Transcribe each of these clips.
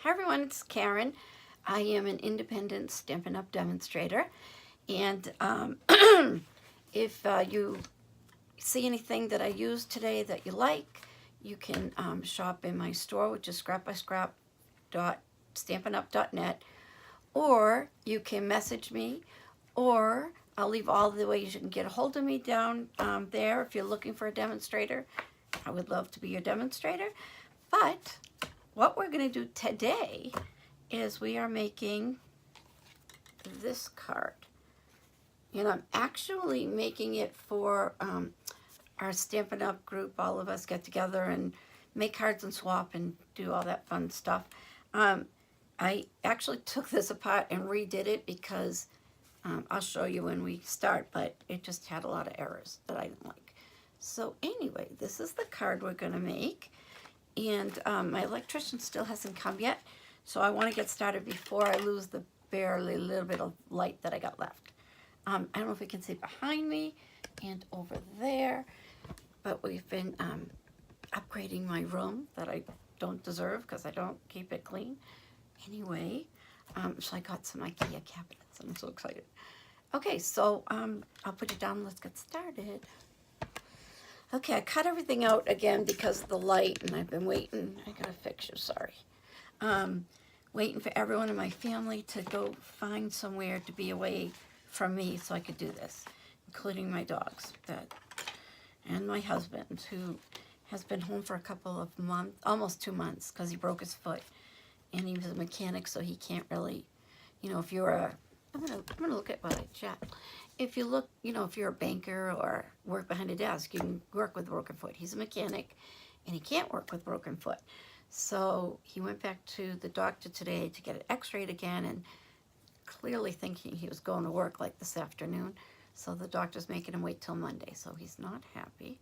Hi everyone, it's Karen. I am an independent Stampin' Up! Demonstrator, and if you see anything that I used today that you like, you can shop in my store, which is scrapbyscrap.stampinup.net, or you can message me, or I'll leave all the ways you can get a hold of me down there if you're looking for a demonstrator. I would love to be your demonstrator, but what we're going to do today is we are making this card. And I'm actually making it for our Stampin' Up! Group. All of us get together and make cards and swap and do all that fun stuff. I actually took this apart and redid it because I'll show you when we start, but it just had a lot of errors that I didn't like. So anyway, this is the card we're going to make. And my electrician still hasn't come yet, so I want to get started before I lose the barely little bit of light that I got left. I don't know if you can see behind me and over there, but we've been upgrading my room that I don't deserve because I don't keep it clean. Anyway, so I got some IKEA cabinets. I'm so excited. Okay, so I'll put it down. Let's get started. Okay, I cut everything out again because of the light, and I've been waiting. I gotta fix you, sorry. Waiting for everyone in my family to go find somewhere to be away from me so I could do this, including my dogs and my husband, who has been home for a couple of months, almost 2 months, because he broke his foot, and he was a mechanic, so he can't really, you know, if you're a, I'm gonna look at what I chat. If you look, you know, if you're a banker or work behind a desk, you can work with a broken foot. He's a mechanic, and he can't work with broken foot. So he went back to the doctor today to get it x-rayed again, and clearly thinking he was going to work like this afternoon. So the doctor's making him wait till Monday, so he's not happy.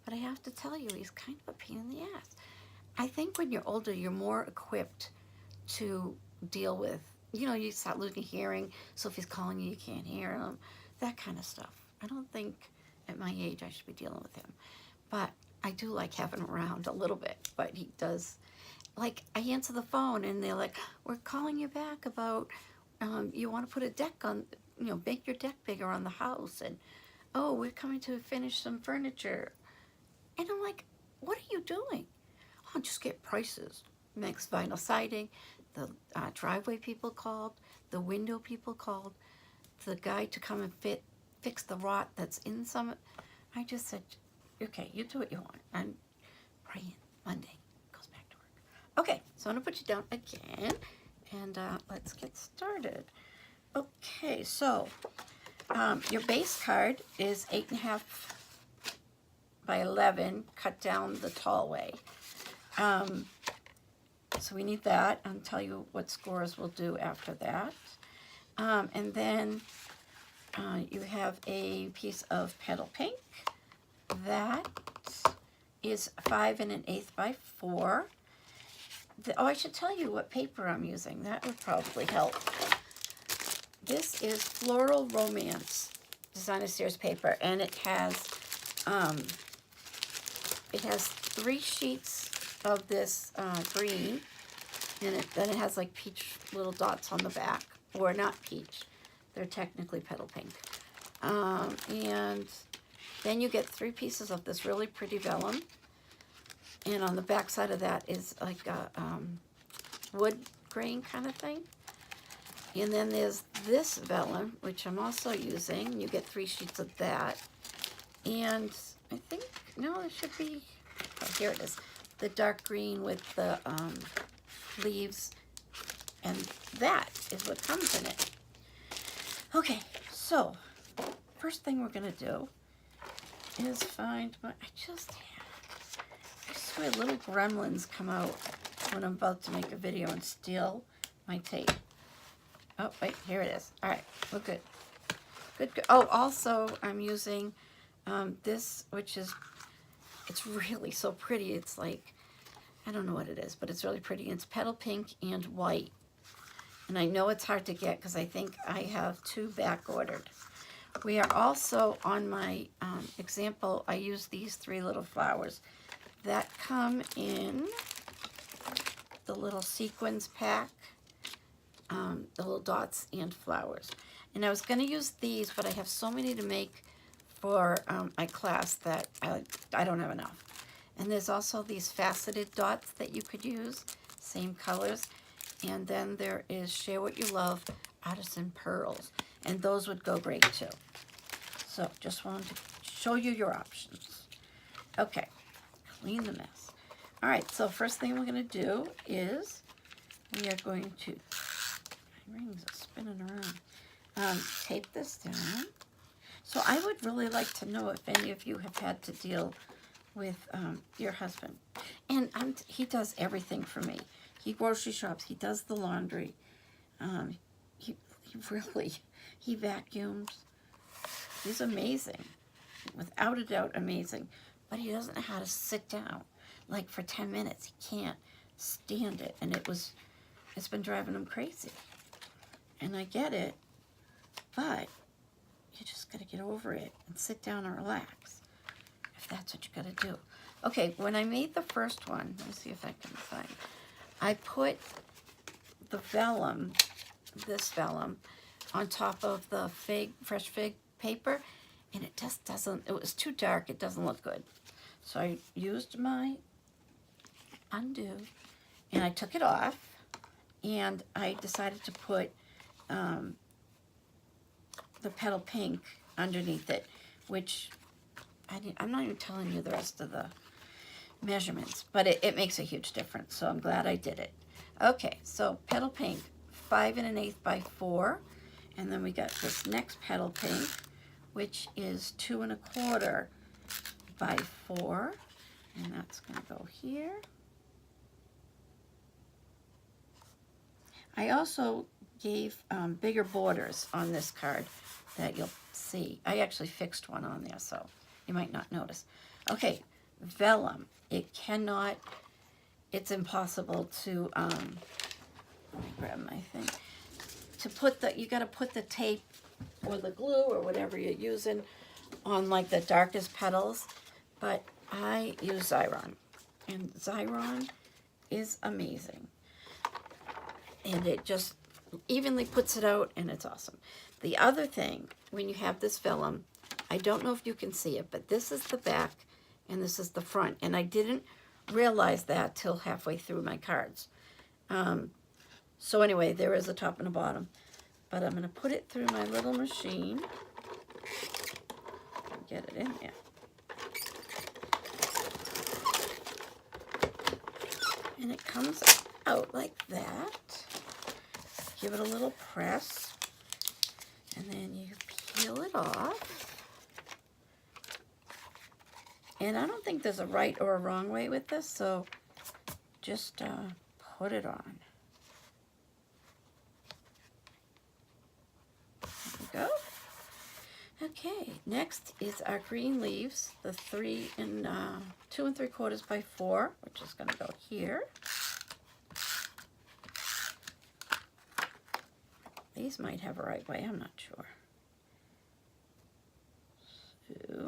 But I have to tell you, he's kind of a pain in the ass. I think when you're older, you're more equipped to deal with, you know, you start losing hearing, so if he's calling you, you can't hear him. That kind of stuff. I don't think at my age I should be dealing with him. But I do like having him around a little bit. But he does, like, I answer the phone and they're like, we're calling you back about, you want to put a deck on, you know, make your deck bigger on the house. And, oh, we're coming to finish some furniture. And I'm like, what are you doing? Oh, just get prices. Next vinyl siding. The driveway people called. The window people called. The guy to come and fix the rot that's in some. I just said, okay, you do what you want. I'm praying Monday goes back to work. Okay, so I'm gonna put you down again, and let's get started. Okay, so your base card is 8.5 by 11, cut down the tall way. So we need that. I'll tell you what scores we'll do after that. And then you have a piece of petal pink. That is 5 1/8 by 4. Oh, I should tell you what paper I'm using. That would probably help. This is Floral Romance Designer Series paper, and it has 3 sheets of this green, and then it has like peach little dots on the back. Or not peach, they're technically petal pink. And then you get 3 pieces of this really pretty vellum. And on the back side of that is like a wood grain kind of thing. And then there's this vellum, which I'm also using. You get 3 sheets of that. And I think, no, it should be, oh, here it is. The dark green with the leaves. And that is what comes in it. Okay, so first thing we're gonna do is find my, I swear little gremlins come out when I'm about to make a video and steal my tape. Oh, wait, here it is. All right, we're good. Good, good. Oh, also I'm using this, which is, it's really so pretty. It's like, I don't know what it is, but it's really pretty. It's petal pink and white. And I know it's hard to get because I think I have 2 back ordered. We are also on my example, I use these 3 little flowers that come in the little sequins pack, the little dots and flowers. And I was going to use these, but I have so many to make for my class that I don't have enough. And there's also these faceted dots that you could use, same colors. And then there is Share What You Love Artisan Pearls, and those would go great too. So just wanted to show you your options. Okay, clean the mess. All right, so first thing we're going to do is we are going to, my rings are spinning around, tape this down. So I would really like to know if any of you have had to deal with your husband. And he does everything for me. He grocery shops, he does the laundry, he vacuums. He's amazing, without a doubt amazing, but he doesn't know how to sit down, like for 10 minutes, he can't stand it, and it's been driving him crazy, and I get it, but you just gotta get over it and sit down and relax, if that's what you gotta do. Okay, when I made the first one, let me see if I can find it. I put the vellum, this vellum, on top of the fresh fig paper, and it just doesn't, it was too dark, it doesn't look good. So I used my undo, and I took it off, and I decided to put the petal pink underneath it, which I'm not even telling you the rest of the measurements, but it makes a huge difference, so I'm glad I did it. Okay, so petal pink, 5 1/8 by 4, and then we got this next petal pink, which is 2 1/4 by 4, and that's going to go here. I also gave bigger borders on this card that you'll see. I actually fixed one on there, so you might not notice. Okay, vellum. It's impossible to, let me grab my thing, to put you gotta put the tape or the glue or whatever you're using on like the darkest petals, but I use Xyron, and Xyron is amazing. And it just evenly puts it out, and it's awesome. The other thing, when you have this vellum, I don't know if you can see it, but this is the back, and this is the front, and I didn't realize that till halfway through my cards. So anyway, there is a top and a bottom, but I'm going to put it through my little machine, get it in there, and it comes out like that. Give it a little press, and then you peel it off. And I don't think there's a right or a wrong way with this, so just put it on. There we go. Okay, next is our green leaves, the 2 3/4 by 4, which is going to go here. These might have a right way, I'm not sure. So,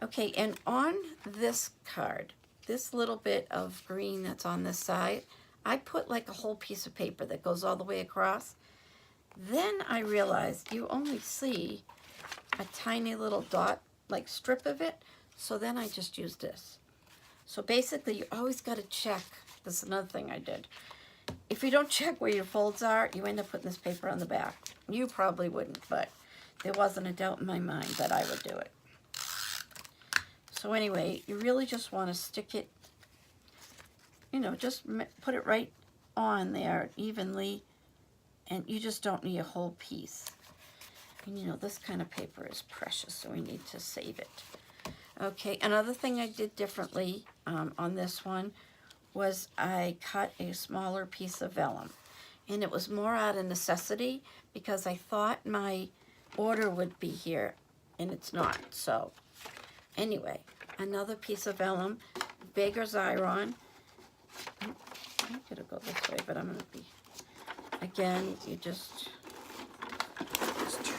okay, and on this card, this little bit of green that's on this side, I put like a whole piece of paper that goes all the way across. Then I realized you only see a tiny little dot, like strip of it, so then I just used this. So basically, you always got to check. This is another thing I did. If you don't check where your folds are, you end up putting this paper on the back. You probably wouldn't, but there wasn't a doubt in my mind that I would do it. So anyway, you really just want to stick it, you know, just put it right on there evenly, and you just don't need a whole piece. And you know, this kind of paper is precious, so we need to save it. Okay, another thing I did differently on this one was I cut a smaller piece of vellum. And it was more out of necessity because I thought my order would be here, and it's not. So anyway, another piece of vellum, bigger Xyron. I'm gonna go this way, but I'm gonna be, again, you just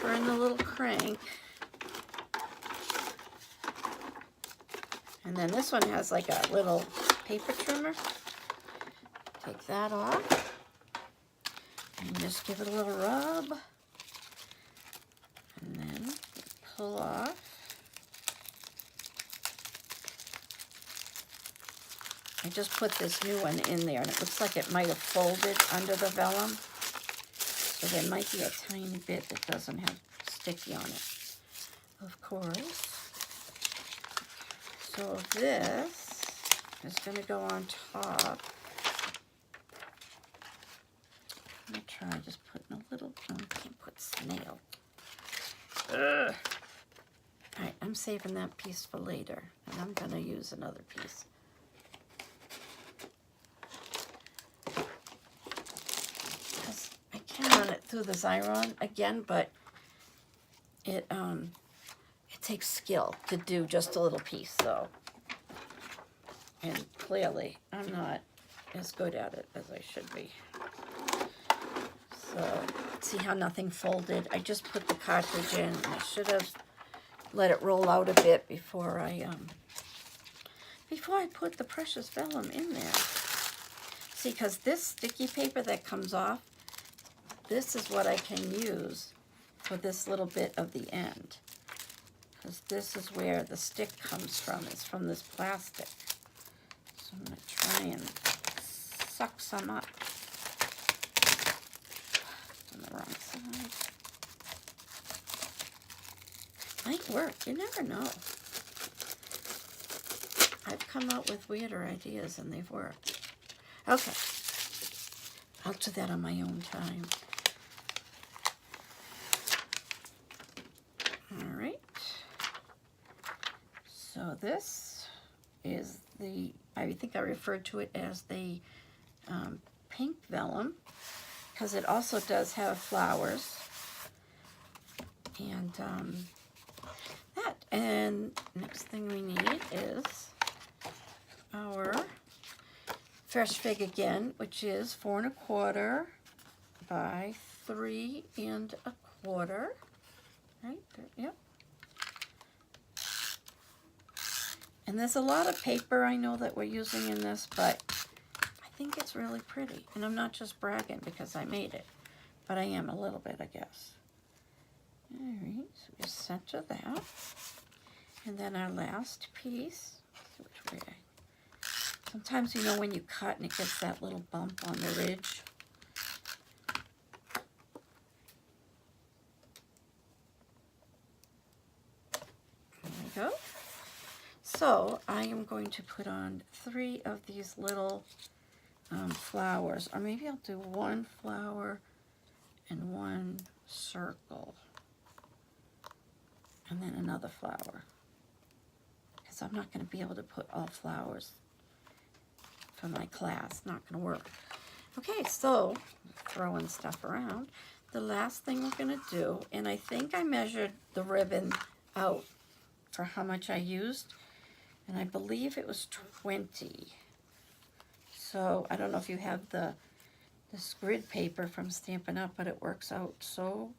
turn the little crank. And then this one has like a little paper trimmer. Take that off. And just give it a little rub. And then pull off. I just put this new one in there, and it looks like it might have folded under the vellum. So there might be a tiny bit that doesn't have sticky on it, of course. So this is going to go on top. I'm going to try just putting a little, I can't put snail. Ugh. All right, I'm saving that piece for later, and I'm going to use another piece. I can run it through the Xyron again, but it takes skill to do just a little piece, though. And clearly, I'm not as good at it as I should be. So, see how nothing folded? I just put the cartridge in. I should have let it roll out a bit before I put the precious vellum in there. See, because this sticky paper that comes off, this is what I can use for this little bit of the end. Because this is where the stick comes from. It's from this plastic. So I'm going to try and suck some up. On the wrong side. Might work. You never know. I've come up with weirder ideas and they've worked. Okay. I'll do that on my own time. All right. So this is the, I think I referred to it as the Pink Vellum, because it also does have flowers. And that. And next thing we need is our fresh fig again, which is 4 1/4 by 3 1/4. Right there, yep. And there's a lot of paper I know that we're using in this, but I think it's really pretty. And I'm not just bragging because I made it, but I am a little bit, I guess. All right, so we center that. And then our last piece, which way sometimes, you know, when you cut and it gets that little bump on the ridge. There we go. So I am going to put on 3 of these little flowers, or maybe I'll do 1 flower and 1 circle, and then another flower, because I'm not going to be able to put all flowers for my class. Not going to work. Okay, so throwing stuff around. The last thing we're going to do, and I think I measured the ribbon out for how much I used, and I believe it was 20. So I don't know if you have this grid paper from Stampin' Up, but it works out so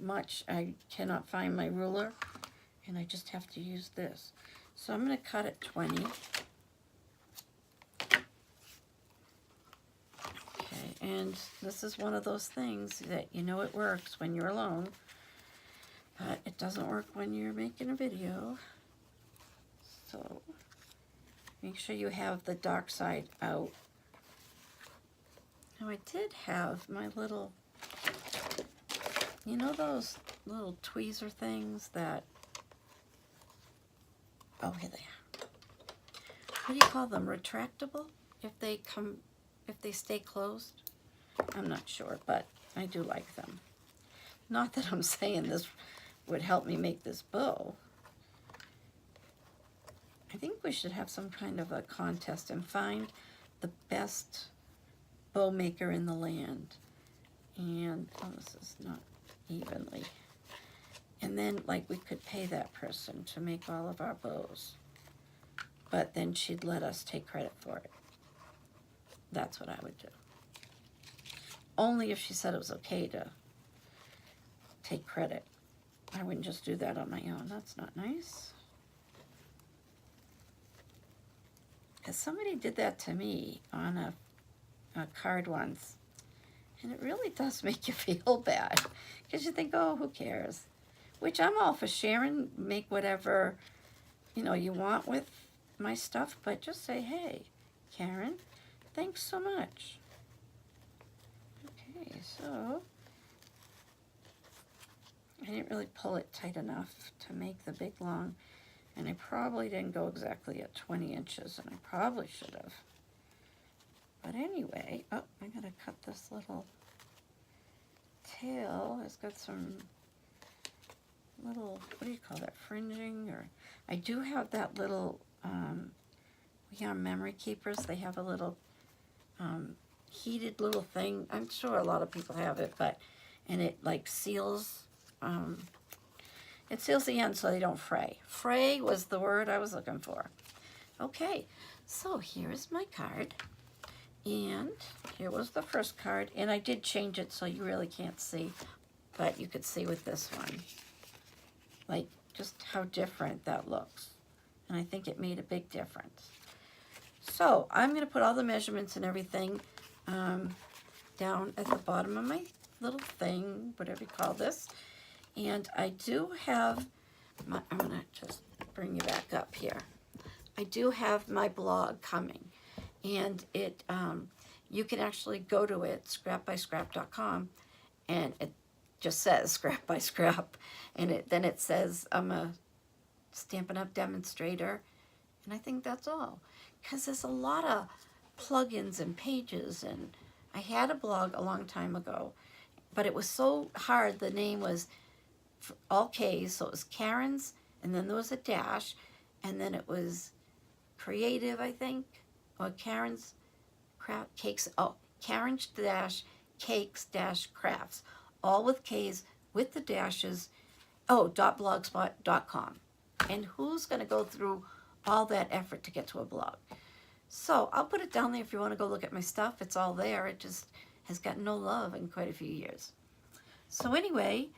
much. I cannot find my ruler, and I just have to use this. So I'm going to cut at 20. Okay, and this is one of those things that you know it works when you're alone, but it doesn't work when you're making a video. So make sure you have the dark side out. Now I did have my little, you know those little tweezer things that, oh, here they are. What do you call them? Retractable? If they stay closed? I'm not sure, but I do like them. Not that I'm saying this would help me make this bow. I think we should have some kind of a contest and find the best bow maker in the land. And, oh, this is not evenly. And then, like, we could pay that person to make all of our bows. But then she'd let us take credit for it. That's what I would do. Only if she said it was okay to take credit. I wouldn't just do that on my own. That's not nice. because somebody did that to me on a card once. And it really does make you feel bad. Because you think, oh, who cares? Which I'm all for sharing, make whatever, you know, you want with my stuff. But just say, hey, Karen, thanks so much. Okay, so I didn't really pull it tight enough to make the big long. And I probably didn't go exactly at 20 inches. And I probably should have. But anyway, oh, I gotta cut this little tail. It's got some little, what do you call that, fringing? Or I do have that little, we have memory keepers. They have a little heated little thing. I'm sure a lot of people have it, but, and it like seals, it seals the end so they don't fray. Fray was the word I was looking for. Okay, so here's my card. And here was the first card, and I did change it so you really can't see, but you could see with this one, like just how different that looks. And I think it made a big difference. So I'm going to put all the measurements and everything down at the bottom of my little thing, whatever you call this. And I do have my, I'm going to just bring you back up here. I do have my blog coming. And it, you can actually go to it, scrapbyscrap.com, and it just says Scrap by Scrap, and then it says I'm a Stampin' Up! Demonstrator, and I think that's all. Because there's a lot of plugins and pages, and I had a blog a long time ago, but it was so hard. The name was all K's, so it was Karen's, and then there was a dash, and then it was Creative, I think. Or Karen's Cakes, oh, Karen's dash Cakes dash Crafts, all with K's, with the dashes, oh, .blogspot.com. And who's going to go through all that effort to get to a blog? So I'll put it down there if you want to go look at my stuff. It's all there. It just has gotten no love in quite a few years. So anyway,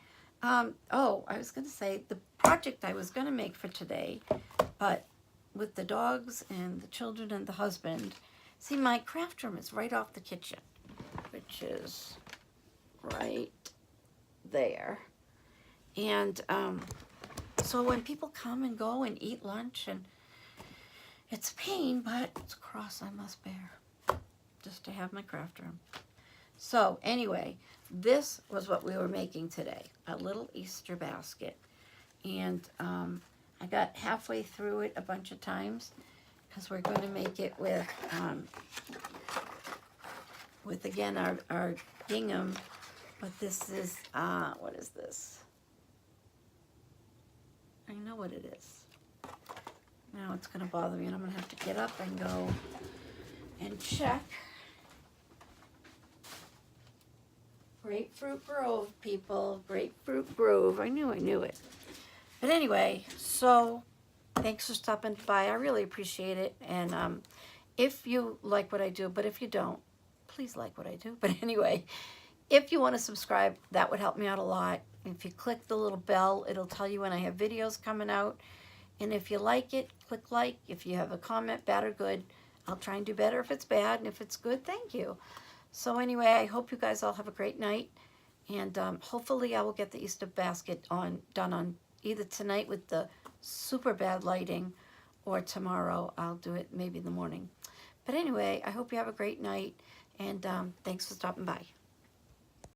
oh, I was going to say the project I was going to make for today, but with the dogs and the children and the husband. See, my craft room is right off the kitchen, which is right there. And so when people come and go and eat lunch, and it's a pain, but it's a cross I must bear just to have my craft room. So anyway, this was what we were making today, a little Easter basket. And I got halfway through it a bunch of times because we're going to make it with again, our gingham. But this is, what is this? I know what it is. Now it's going to bother me, and I'm going to have to get up and go and check. Grapefruit Grove, people. Grapefruit Grove. I knew it. But anyway, so thanks for stopping by. I really appreciate it. And if you like what I do, but if you don't, please like what I do. But anyway, if you want to subscribe, that would help me out a lot. If you click the little bell, it'll tell you when I have videos coming out. And if you like it, click like. If you have a comment, bad or good, I'll try and do better if it's bad. And if it's good, thank you. So anyway, I hope you guys all have a great night. And hopefully I will get the Easter basket done on either tonight with the super bad lighting, or tomorrow I'll do it maybe in the morning. But anyway, I hope you have a great night, and thanks for stopping by.